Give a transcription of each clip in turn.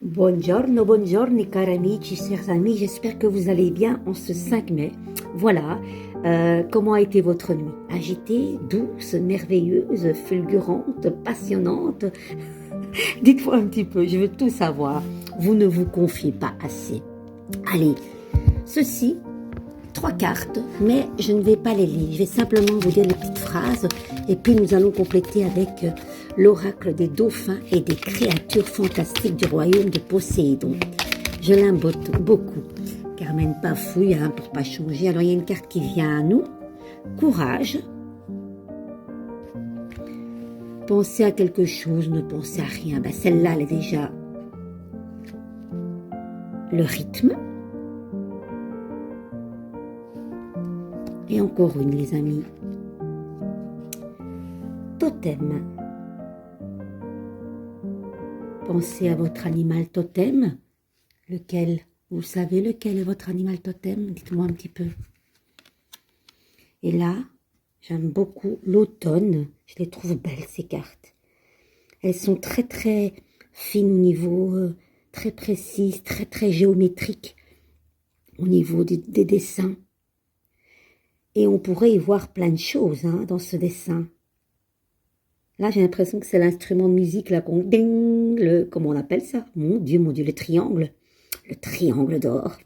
Buongiorno, buongiorno, cari amici, chers amis, j'espère que vous allez bien en ce 5 mai. Voilà, comment a été votre nuit? Agitée, douce, merveilleuse, fulgurante, passionnante? Dites-moi un petit peu, je veux tout savoir. Vous ne vous confiez pas assez. Allez, ceci, 3 cartes, mais je ne vais pas les lire. Je vais simplement vous dire les petites phrases et puis nous allons compléter avec l'oracle des dauphins et des créatures fantastiques du royaume de Poséidon. Je l'aime beaucoup. Carmen pas fouille pour pas changer. Alors il y a une carte qui vient à nous. Courage. Pensez à quelque chose, ne pensez à rien. Ben, celle-là, elle est déjà le rythme. Et encore une, les amis. Totem. Pensez à votre animal totem. Lequel? Vous savez lequel est votre animal totem? Dites-moi un petit peu. Et là, j'aime beaucoup l'automne. Je les trouve belles, ces cartes. Elles sont très, très fines au niveau, très précises, très, très géométriques au niveau des dessins. Et on pourrait y voir plein de choses dans ce dessin. Là, j'ai l'impression que c'est l'instrument de musique, là, comment on appelle ça? Mon Dieu, le triangle. Le triangle d'or.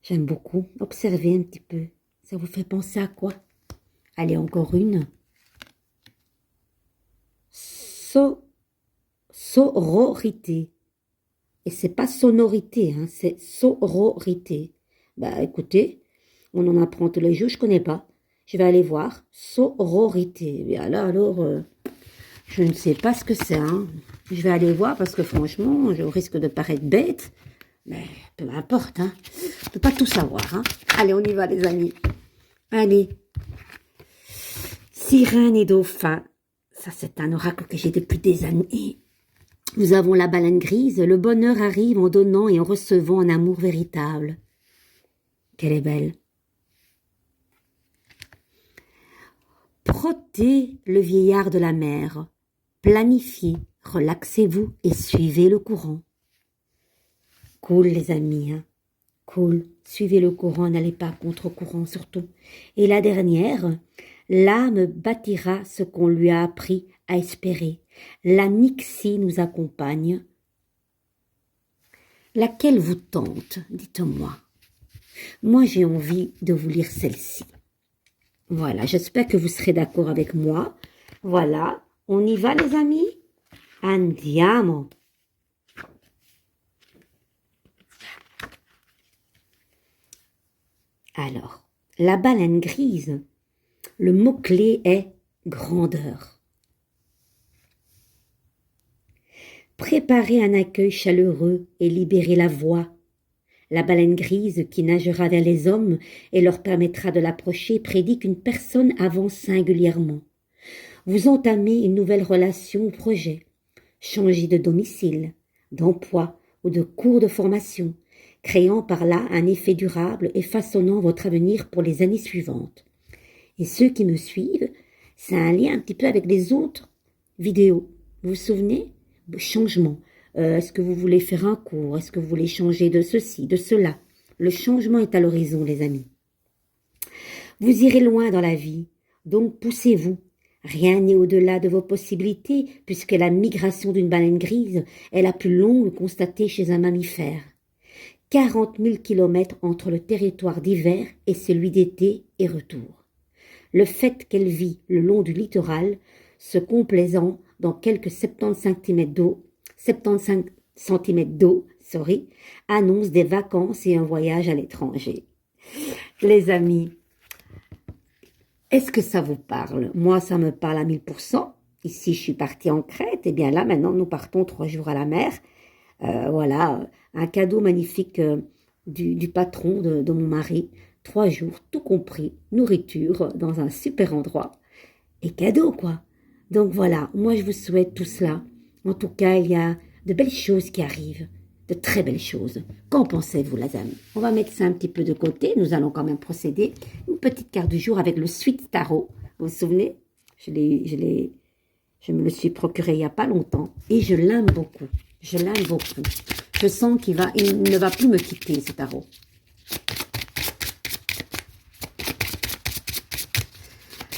J'aime beaucoup. Observez un petit peu. Ça vous fait penser à quoi? Allez, encore une. Sororité. Et c'est pas sonorité, c'est sororité. Bah, écoutez, on en apprend tous les jours, je connais pas. Je vais aller voir. Sororité. Bien là, alors, je ne sais pas ce que c'est. Je vais aller voir parce que franchement, je risque de paraître bête. Mais peu importe, on ne peut pas tout savoir. Allez, on y va, les amis. Allez. Sirène et dauphin. Ça, c'est un oracle que j'ai depuis des années. Nous avons la baleine grise. Le bonheur arrive en donnant et en recevant un amour véritable. Qu'elle est belle. Protez le vieillard de la mer. Planifiez, relaxez-vous et suivez le courant. Cool, les amis, Cool. Suivez le courant, n'allez pas contre courant surtout. Et la dernière, l'âme bâtira ce qu'on lui a appris à espérer. La Nixie nous accompagne. Laquelle vous tente? Dites-moi. Moi, j'ai envie de vous lire celle-ci. Voilà, j'espère que vous serez d'accord avec moi. Voilà, on y va, les amis? Andiamo! Alors, la baleine grise, le mot-clé est grandeur. Préparez un accueil chaleureux et libérez la voix. La baleine grise qui nagera vers les hommes et leur permettra de l'approcher prédit qu'une personne avance singulièrement. Vous entamez une nouvelle relation ou projet. Changez de domicile, d'emploi ou de cours de formation, créant par là un effet durable et façonnant votre avenir pour les années suivantes. Et ceux qui me suivent, c'est un lien un petit peu avec les autres vidéos. Vous vous souvenez? Changement. Est-ce que vous voulez faire un cours? Est-ce que vous voulez changer de ceci, de cela? Le changement est à l'horizon, les amis. Vous irez loin dans la vie, donc poussez-vous. Rien n'est au-delà de vos possibilités, puisque la migration d'une baleine grise est la plus longue constatée chez un mammifère. 40 000 kilomètres entre le territoire d'hiver et celui d'été et retour. Le fait qu'elle vit le long du littoral, se complaisant dans quelques 75 cm d'eau, annonce des vacances et un voyage à l'étranger. Les amis, est-ce que ça vous parle? Moi, ça me parle à 1000%. Ici, je suis partie en Crète. Et bien là, maintenant, nous partons 3 jours à la mer. Voilà, un cadeau magnifique du patron de mon mari. 3 jours, tout compris, nourriture dans un super endroit. Et cadeau, quoi. Donc voilà, moi, je vous souhaite tout cela. En tout cas, il y a de belles choses qui arrivent. De très belles choses. Qu'en pensez-vous, les amis? On va mettre ça un petit peu de côté. Nous allons quand même procéder. Une petite carte du jour avec le Sweet Tarot. Vous vous souvenez? Je me le suis procuré il n'y a pas longtemps. Et je l'aime beaucoup. Je l'aime beaucoup. Je sens il ne va plus me quitter, ce tarot.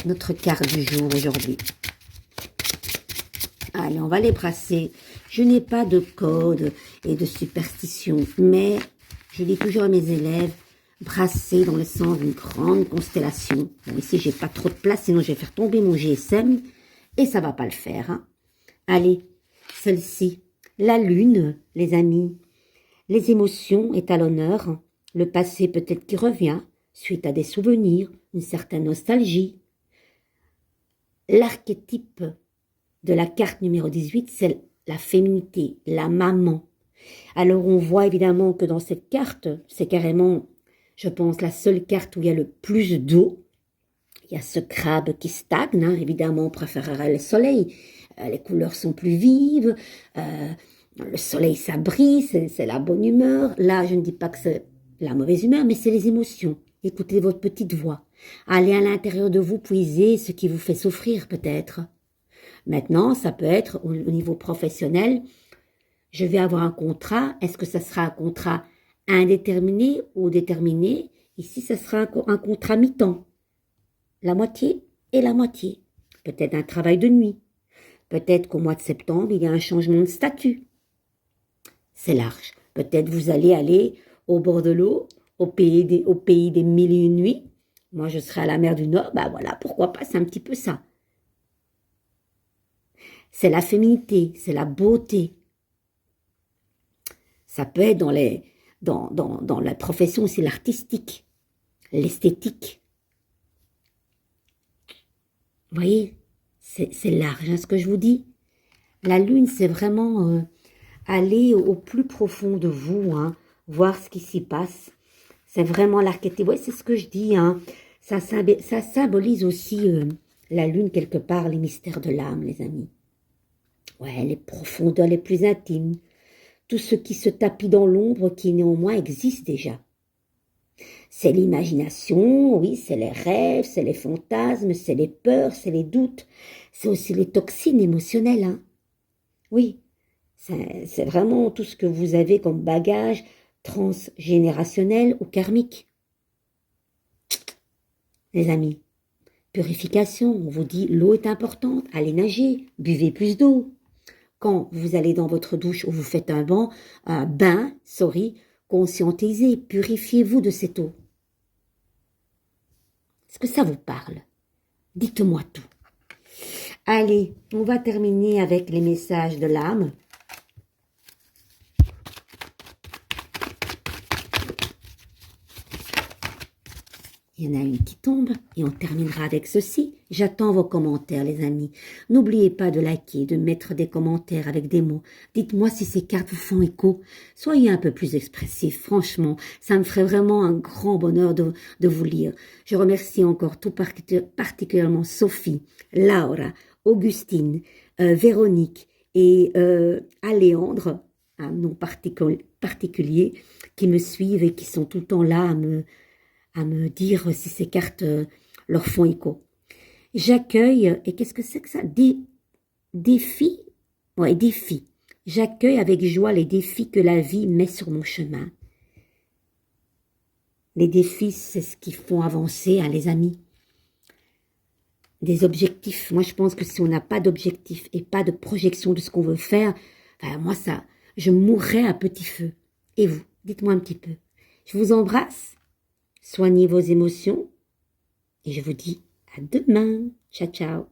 Notre carte du jour aujourd'hui. Allez, on va les brasser. Je n'ai pas de code et de superstition, mais je dis toujours à mes élèves, brasser dans le sens d'une grande constellation. Bon, ici, j'ai pas trop de place, sinon je vais faire tomber mon GSM et ça va pas le faire. Hein. Allez, celle-ci, la lune, les amis. Les émotions est à l'honneur. Le passé peut-être qui revient, suite à des souvenirs, une certaine nostalgie. L'archétype de la carte numéro 18, c'est la féminité, la maman. Alors on voit évidemment que dans cette carte, c'est carrément, je pense, la seule carte où il y a le plus d'eau. Il y a ce crabe qui stagne, hein. Évidemment on préférerait le soleil. Les couleurs sont plus vives, le soleil ça brille, c'est la bonne humeur. Là je ne dis pas que c'est la mauvaise humeur, mais c'est les émotions. Écoutez votre petite voix. Allez à l'intérieur de vous puiser ce qui vous fait souffrir peut-être. Maintenant, ça peut être au niveau professionnel. Je vais avoir un contrat. Est-ce que ça sera un contrat indéterminé ou déterminé? Ici, ça sera un contrat mi-temps. La moitié et la moitié. Peut-être un travail de nuit. Peut-être qu'au mois de septembre, il y a un changement de statut. C'est large. Peut-être vous allez aller au bord de l'eau, au pays des mille et une nuits. Moi, je serai à la mer du Nord. Ben voilà, pourquoi pas, c'est un petit peu ça. C'est la féminité, c'est la beauté. Ça peut être dans la profession aussi, l'artistique, l'esthétique. Vous voyez, c'est large, hein, ce que je vous dis. La lune, c'est vraiment aller au plus profond de vous, hein, voir ce qui s'y passe. C'est vraiment l'archétype. Ouais, c'est ce que je dis. Hein. Ça symbolise aussi la lune, quelque part, les mystères de l'âme, les amis. Ouais, les profondeurs les plus intimes. Tout ce qui se tapit dans l'ombre qui néanmoins existe déjà. C'est l'imagination, oui, c'est les rêves, c'est les fantasmes, c'est les peurs, c'est les doutes. C'est aussi les toxines émotionnelles. Hein. Oui, c'est vraiment tout ce que vous avez comme bagage transgénérationnel ou karmique. Les amis, purification, on vous dit l'eau est importante, allez nager, buvez plus d'eau. Quand vous allez dans votre douche ou vous faites un bain, conscientisez, purifiez-vous de cette eau. Est-ce que ça vous parle? Dites-moi tout. Allez, on va terminer avec les messages de l'âme. Il y en a une qui tombe et on terminera avec ceci. J'attends vos commentaires, les amis. N'oubliez pas de liker, de mettre des commentaires avec des mots. Dites-moi si ces cartes vous font écho. Soyez un peu plus expressifs. Franchement, ça me ferait vraiment un grand bonheur de vous lire. Je remercie encore tout particulièrement Sophie, Laura, Augustine, Véronique et Aléandre, un nom particulier, qui me suivent et qui sont tout le temps là à me dire si ces cartes leur font écho. J'accueille, et qu'est-ce que c'est que ça? Défis? Ouais, défis. J'accueille avec joie les défis que la vie met sur mon chemin. Les défis, c'est ce qui font avancer, hein, les amis. Des objectifs. Moi, je pense que si on n'a pas d'objectif et pas de projection de ce qu'on veut faire, moi, je mourrais à petit feu. Et vous? Dites-moi un petit peu. Je vous embrasse. Soignez vos émotions et je vous dis à demain. Ciao, ciao.